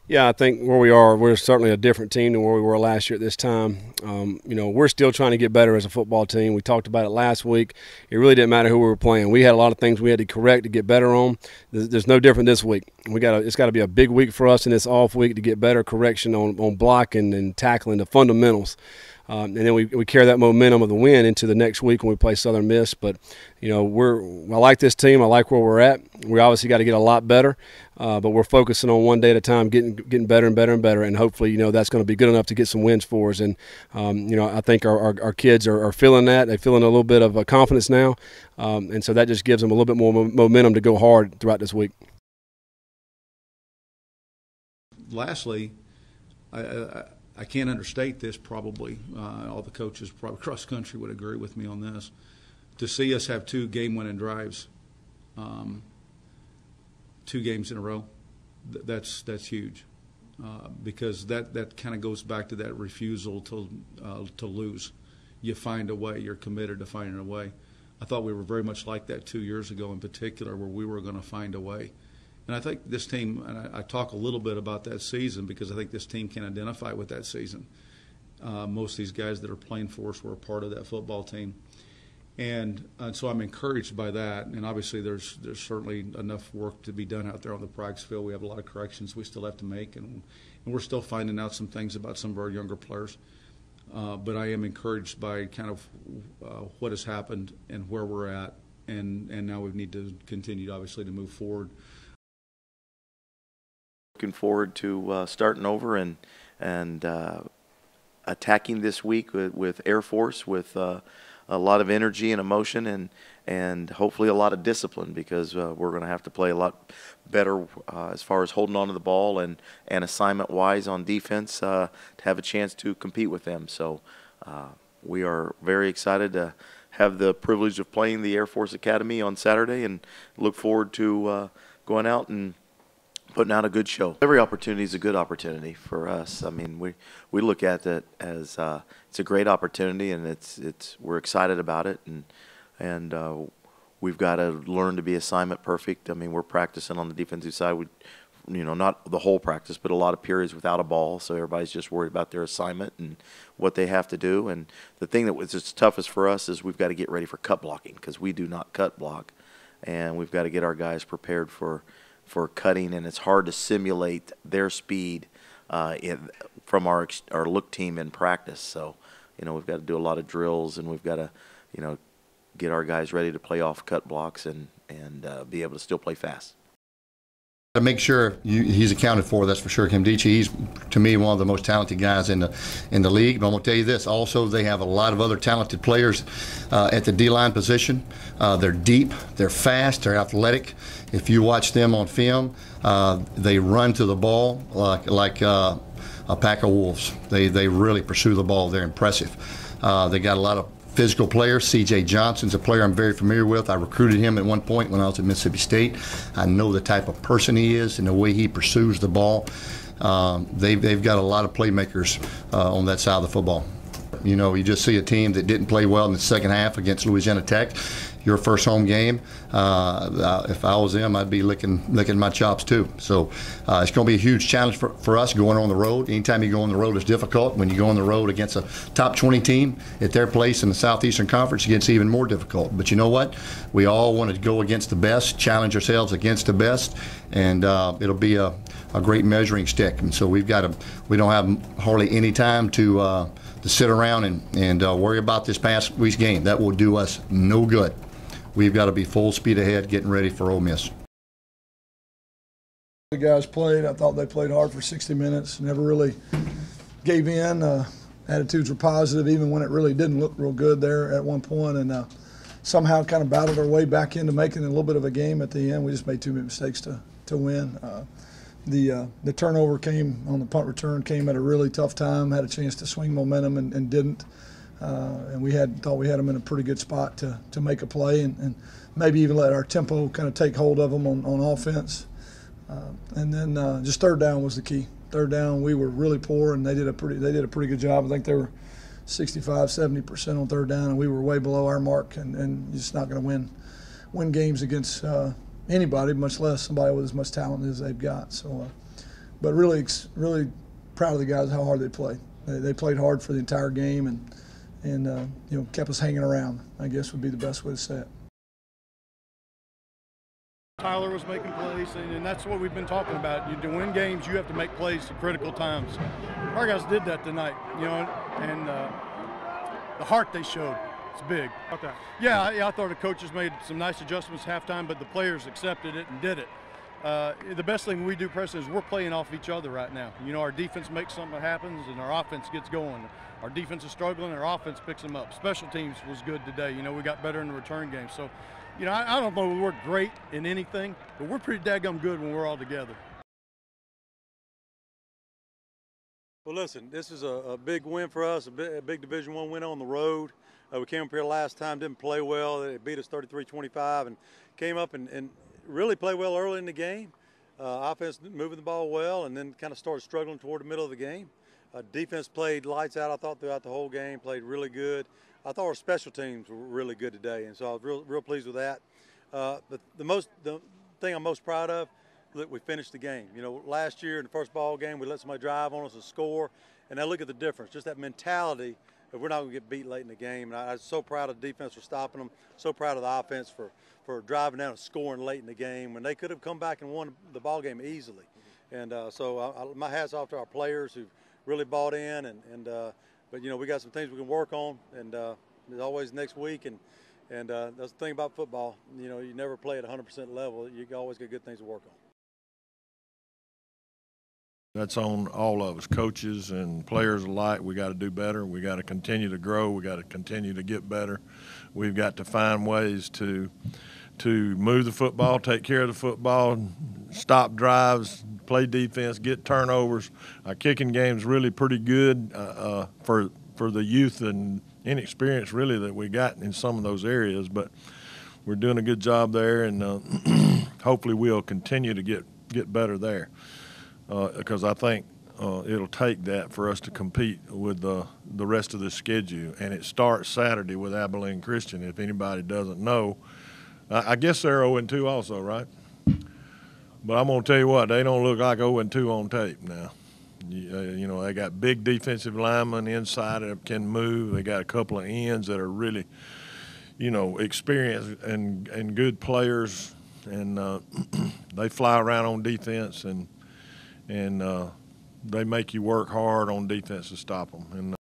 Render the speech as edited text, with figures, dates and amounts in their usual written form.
Yeah, I think where we are, we're certainly a different team than where we were last year at this time. We're still trying to get better as a football team. We talked about it last week. It really didn't matter who we were playing. We had a lot of things we had to correct to get better on. There's no different this week. It's got to be a big week for us in this off week to get better correction on blocking and tackling the fundamentals. And then we carry that momentum of the win into the next week when we play Southern Miss. But, I like this team. I like where we're at. We obviously got to get a lot better, but we're focusing on one day at a time, getting better and better and better. And hopefully, that's going to be good enough to get some wins for us. And, I think our kids are feeling that. They're feeling a little bit of confidence now. And so that just gives them a little bit more momentum to go hard throughout this week. Lastly, I can't understate this probably. All the coaches probably across the country would agree with me on this. To see us have 2 game-winning drives, 2 games in a row, that's huge. Because that kind of goes back to that refusal to lose. You find a way. You're committed to finding a way. I thought we were very much like that 2 years ago in particular, where we were going to find a way. And I think this team, and I talk a little bit about that season because I think this team can identify with that season. Most of these guys that are playing for us were a part of that football team. And so I'm encouraged by that. And obviously there's certainly enough work to be done out there on the practice field. We have a lot of corrections we still have to make, and we're still finding out some things about some of our younger players. But I am encouraged by kind of what has happened and where we're at. And now we need to continue, obviously, to move forward. Looking forward to starting over and attacking this week with Air Force with a lot of energy and emotion and hopefully a lot of discipline, because we're going to have to play a lot better as far as holding on to the ball and assignment-wise on defense to have a chance to compete with them. So we are very excited to have the privilege of playing the Air Force Academy on Saturday and look forward to going out and putting out a good show. Every opportunity is a good opportunity for us. I mean, we look at it as it's a great opportunity, and we're excited about it, and we've got to learn to be assignment perfect. I mean, we're practicing on the defensive side. Not the whole practice, but a lot of periods without a ball, so everybody's just worried about their assignment and what they have to do. And the thing that was the toughest for us is we've got to get ready for cut blocking, because we do not cut block, and we've got to get our guys prepared for cutting, and it's hard to simulate their speed from our look team in practice. So, we've got to do a lot of drills, and we've got to, get our guys ready to play off cut blocks and be able to still play fast. To make sure he's accounted for, that's for sure. Nkemdiche, he's to me one of the most talented guys in the league. But I'm going to tell you this: also, they have a lot of other talented players at the D-line position. They're deep, they're fast, they're athletic. If you watch them on film, they run to the ball like a pack of wolves. They really pursue the ball. They're impressive. They got a lot of physical players. C.J. Johnson's a player I'm very familiar with. I recruited him at one point when I was at Mississippi State. I know the type of person he is and the way he pursues the ball. They've got a lot of playmakers on that side of the football. You just see a team that didn't play well in the second half against Louisiana Tech. Your first home game. If I was them, I'd be licking my chops too. So it's going to be a huge challenge for us going on the road. Anytime you go on the road, it's difficult. When you go on the road against a top 20 team at their place in the Southeastern Conference, it gets even more difficult. But you know what? We all want to go against the best, challenge ourselves against the best, and it'll be a great measuring stick. And so we don't have hardly any time to sit around and worry about this past week's game. That will do us no good. We've got to be full speed ahead getting ready for Ole Miss. The guys played. I thought they played hard for 60 minutes, never really gave in. Attitudes were positive even when it really didn't look real good there at one point, and somehow kind of battled our way back into making it a little bit of a game at the end. We just made too many mistakes to win. The turnover came on the punt return, came at a really tough time, had a chance to swing momentum and didn't. And we thought we had them in a pretty good spot to make a play and maybe even let our tempo kind of take hold of them on offense. And then just third down was the key. Third down, we were really poor, and they did a pretty good job. I think they were 65-70% on third down, and we were way below our mark. And you're just not going to win games against anybody, much less somebody with as much talent as they've got. So but really proud of the guys, how hard they played. They played hard for the entire game and you know, kept us hanging around, I guess would be the best way to say it. Tyler was making plays, and that's what we've been talking about. To win games, you have to make plays at critical times. Our guys did that tonight, you know, and the heart they showed, it's big. Okay. Yeah, I thought the coaches made some nice adjustments halftime, but the players accepted it and did it. The best thing we do, Preston, is we're playing off each other right now. You know, our defense makes something that happens, and our offense gets going. Our defense is struggling, and our offense picks them up. Special teams was good today. You know, we got better in the return game. So, you know, I don't know if we're great in anything, but we're pretty daggum good when we're all together. Well, listen, this is a big win for us, a big Division I win on the road. We came up here last time, didn't play well. They beat us 33-25 and came up and really played well early in the game. Offense moving the ball well, and then kind of started struggling toward the middle of the game. Defense played lights out, I thought, throughout the whole game, played really good. I thought our special teams were really good today, and so I was real pleased with that. But the thing I'm most proud of, look, we finished the game. You know, last year in the first ball game, we let somebody drive on us and score, and now look at the difference, just that mentality that we're not going to get beat late in the game. And I was so proud of the defense for stopping them, so proud of the offense for driving down and scoring late in the game when they could have come back and won the ball game easily. And so my hat's off to our players who really bought in, but you know, we got some things we can work on, and there's always next week, and that's the thing about football. You know, you never play at 100% level. You always get good things to work on. That's on all of us, coaches and players alike. We got to do better. We got to continue to grow. We got to continue to get better. We've got to find ways to move the football, take care of the football, stop drives, play defense, get turnovers. Our kicking game's really pretty good for the youth and inexperience really that we got in some of those areas. But we're doing a good job there, and hopefully we'll continue to get better there. Because I think it'll take that for us to compete with the rest of the schedule. And it starts Saturday with Abilene Christian, if anybody doesn't know. I guess they're 0-2 also, right? But I'm going to tell you what, they don't look like 0-2 on tape now. You know, they got big defensive linemen inside that can move. They got a couple of ends that are really, you know, experienced and good players. And they fly around on defense, and they make you work hard on defense to stop them. And